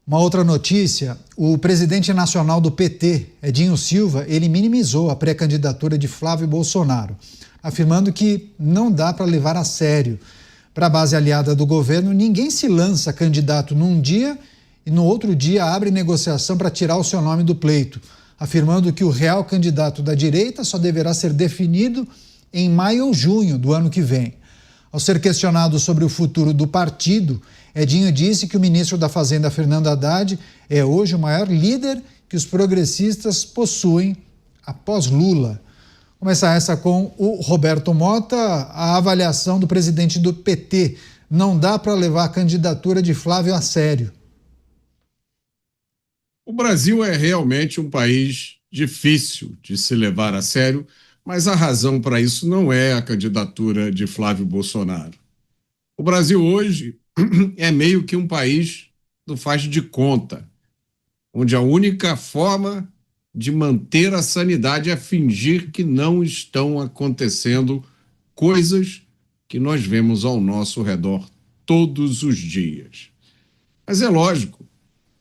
Uma outra notícia, o presidente nacional do PT, Edinho Silva, ele minimizou a pré-candidatura de Flávio Bolsonaro, afirmando que não dá para levar a sério. Para a base aliada do governo, ninguém se lança candidato num dia e no outro dia abre negociação para tirar o seu nome do pleito, afirmando que o real candidato da direita só deverá ser definido em maio ou junho do ano que vem. Ao ser questionado sobre o futuro do partido, Edinho disse que o ministro da Fazenda, Fernando Haddad, é hoje o maior líder que os progressistas possuem após Lula. Começar essa com o Roberto Mota, a avaliação do presidente do PT. Não dá para levar a candidatura de Flávio a sério. O Brasil é realmente um país difícil de se levar a sério, mas a razão para isso não é a candidatura de Flávio Bolsonaro. O Brasil hoje é meio que um país do faz de conta, onde a única forma de manter a sanidade é fingir que não estão acontecendo coisas que nós vemos ao nosso redor todos os dias. Mas é lógico,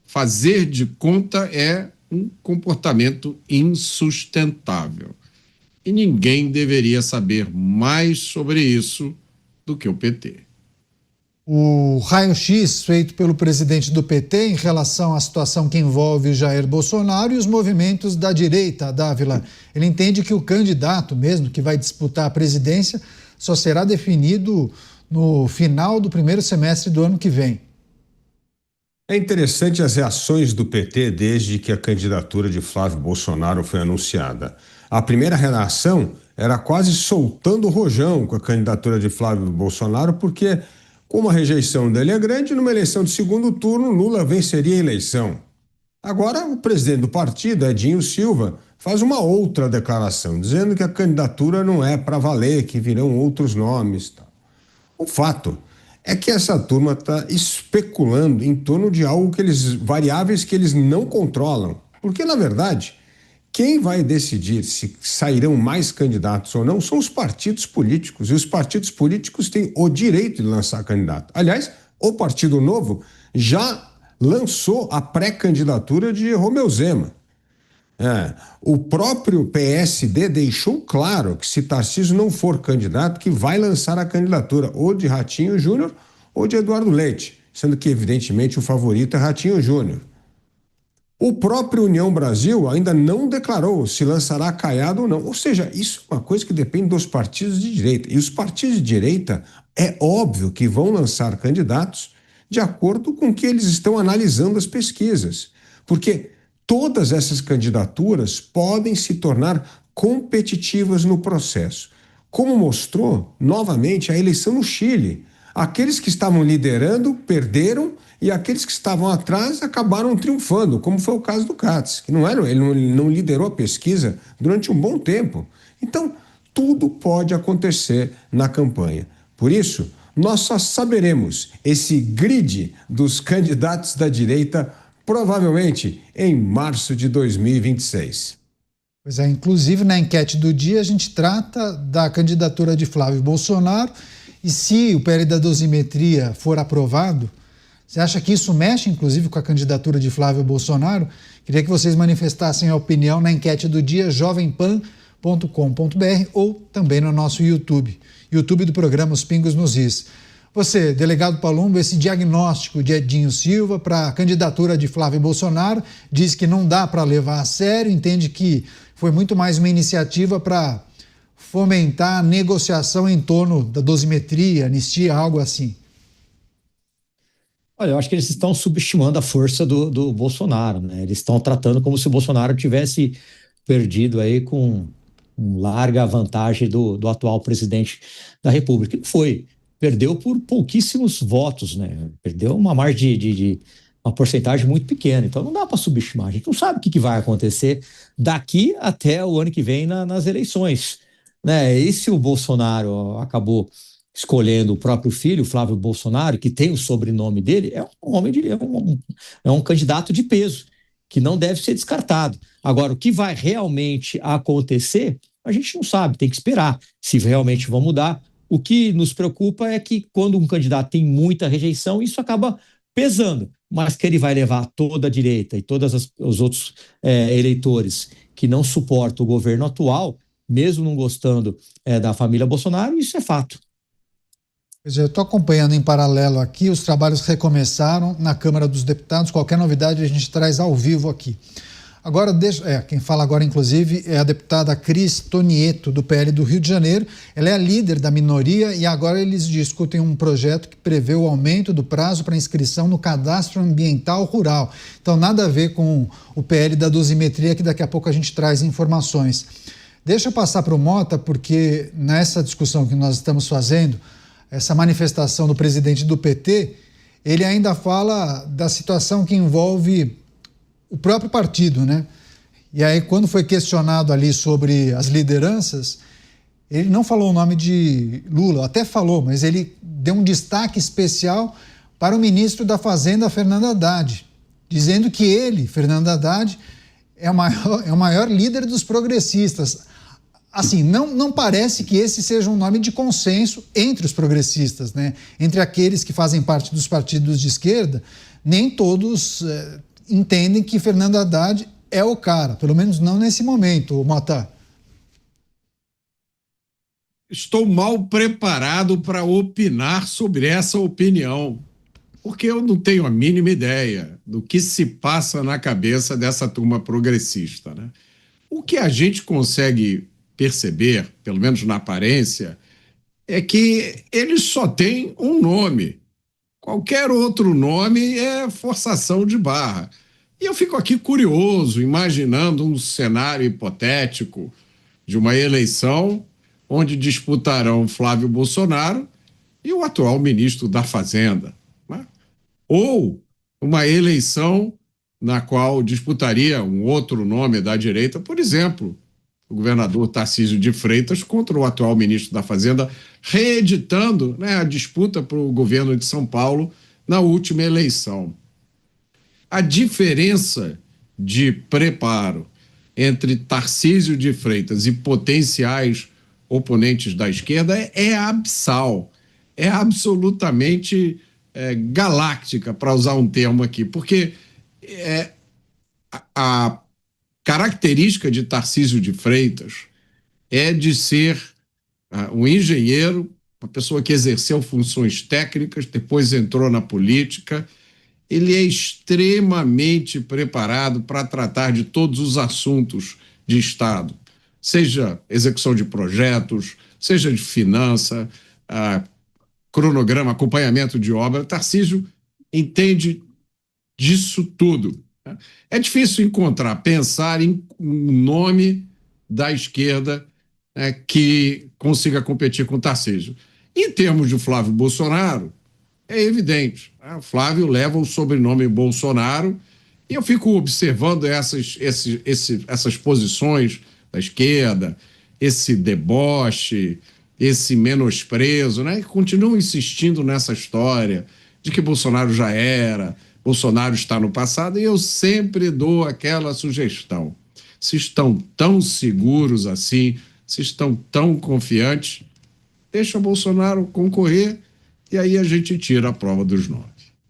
fazer de conta é um comportamento insustentável. E ninguém deveria saber mais sobre isso do que o PT. O raio-x feito pelo presidente do PT em relação à situação que envolve Jair Bolsonaro e os movimentos da direita, Dávila. Ele entende que o candidato mesmo que vai disputar a presidência só será definido no final do primeiro semestre do ano que vem. É interessante as reações do PT desde que a candidatura de Flávio Bolsonaro foi anunciada. A primeira reação era quase soltando o rojão com a candidatura de Flávio Bolsonaro, porque, como a rejeição dele é grande, numa eleição de segundo turno, Lula venceria a eleição. Agora, o presidente do partido, Edinho Silva, faz uma outra declaração, dizendo que a candidatura não é para valer, que virão outros nomes. O fato é que essa turma está especulando em torno de variáveis que eles não controlam. Porque, na verdade, quem vai decidir se sairão mais candidatos ou não são os partidos políticos. E os partidos políticos têm o direito de lançar candidato. Aliás, o Partido Novo já lançou a pré-candidatura de Romeu Zema. O próprio PSD deixou claro que se Tarcísio não for candidato, que vai lançar a candidatura ou de Ratinho Júnior ou de Eduardo Leite, sendo que, evidentemente, o favorito é Ratinho Júnior. O próprio União Brasil ainda não declarou se lançará Caiado ou não. Ou seja, isso é uma coisa que depende dos partidos de direita. E os partidos de direita, é óbvio que vão lançar candidatos de acordo com o que eles estão analisando as pesquisas. Porque todas essas candidaturas podem se tornar competitivas no processo. Como mostrou, novamente, a eleição no Chile. Aqueles que estavam liderando perderam e aqueles que estavam atrás acabaram triunfando, como foi o caso do Katz, que ele não liderou a pesquisa durante um bom tempo. Então, tudo pode acontecer na campanha. Por isso, nós só saberemos esse grid dos candidatos da direita provavelmente em março de 2026. Pois é, inclusive na enquete do dia a gente trata da candidatura de Flávio Bolsonaro e se o PL da dosimetria for aprovado, você acha que isso mexe inclusive com a candidatura de Flávio Bolsonaro? Queria que vocês manifestassem a opinião na enquete do dia jovempan.com.br ou também no nosso YouTube do programa Os Pingos nos Is. Você, delegado Palumbo, esse diagnóstico de Edinho Silva para a candidatura de Flávio Bolsonaro diz que não dá para levar a sério, entende que foi muito mais uma iniciativa para fomentar a negociação em torno da dosimetria, anistia, algo assim. Olha, eu acho que eles estão subestimando a força do Bolsonaro, né? Eles estão tratando como se o Bolsonaro tivesse perdido aí com larga vantagem do atual presidente da República. E não foi. Perdeu por pouquíssimos votos, né? Perdeu uma margem de uma porcentagem muito pequena. Então não dá para subestimar. A gente não sabe o que vai acontecer daqui até o ano que vem nas eleições, né? E se o Bolsonaro acabou escolhendo o próprio filho, Flávio Bolsonaro, que tem o sobrenome dele, é um candidato de peso, que não deve ser descartado. Agora, o que vai realmente acontecer, a gente não sabe, tem que esperar se realmente vão mudar. O que nos preocupa é que quando um candidato tem muita rejeição, isso acaba pesando, mas que ele vai levar toda a direita e todos os outros eleitores que não suportam o governo atual, mesmo não gostando da família Bolsonaro, isso é fato. Eu estou acompanhando em paralelo aqui, os trabalhos recomeçaram na Câmara dos Deputados, qualquer novidade a gente traz ao vivo aqui. Agora, quem fala agora, inclusive, é a deputada Cris Tonieto, do PL do Rio de Janeiro. Ela é a líder da minoria e agora eles discutem um projeto que prevê o aumento do prazo para inscrição no Cadastro Ambiental Rural. Então, nada a ver com o PL da dosimetria, que daqui a pouco a gente traz informações. Deixa eu passar para o Mota, porque nessa discussão que nós estamos fazendo, essa manifestação do presidente do PT, ele ainda fala da situação que envolve o próprio partido, né? E aí, quando foi questionado ali sobre as lideranças, ele não falou o nome de Lula, até falou, mas ele deu um destaque especial para o ministro da Fazenda, Fernando Haddad, dizendo que ele, Fernando Haddad, é o maior líder dos progressistas. Assim, não parece que esse seja um nome de consenso entre os progressistas, né? Entre aqueles que fazem parte dos partidos de esquerda, nem todos entendem que Fernando Haddad é o cara, pelo menos não nesse momento, Mota. Estou mal preparado para opinar sobre essa opinião, porque eu não tenho a mínima ideia do que se passa na cabeça dessa turma progressista, né? O que a gente consegue perceber, pelo menos na aparência, é que eles só têm um nome. Qualquer outro nome é forçação de barra. E eu fico aqui curioso, imaginando um cenário hipotético de uma eleição onde disputarão Flávio Bolsonaro e o atual ministro da Fazenda, né? Ou uma eleição na qual disputaria um outro nome da direita, por exemplo, o governador Tarcísio de Freitas contra o atual ministro da Fazenda, reeditando, né, a disputa para o governo de São Paulo na última eleição. A diferença de preparo entre Tarcísio de Freitas e potenciais oponentes da esquerda é abissal, é absolutamente galáctica, para usar um termo aqui, porque a característica de Tarcísio de Freitas é de ser um engenheiro, uma pessoa que exerceu funções técnicas, depois entrou na política. Ele é extremamente preparado para tratar de todos os assuntos de Estado, seja execução de projetos, seja de finança, cronograma, acompanhamento de obra. Tarcísio entende disso tudo. É difícil pensar em um nome da esquerda que consiga competir com o Tarcísio. Em termos de Flávio Bolsonaro, é evidente. O Flávio leva o sobrenome Bolsonaro e eu fico observando essas posições da esquerda, esse deboche, esse menosprezo, né? E continuam insistindo nessa história de que Bolsonaro já era, Bolsonaro está no passado, e eu sempre dou aquela sugestão. Se estão tão seguros assim, se estão tão confiantes, deixa o Bolsonaro concorrer e aí a gente tira a prova dos nomes.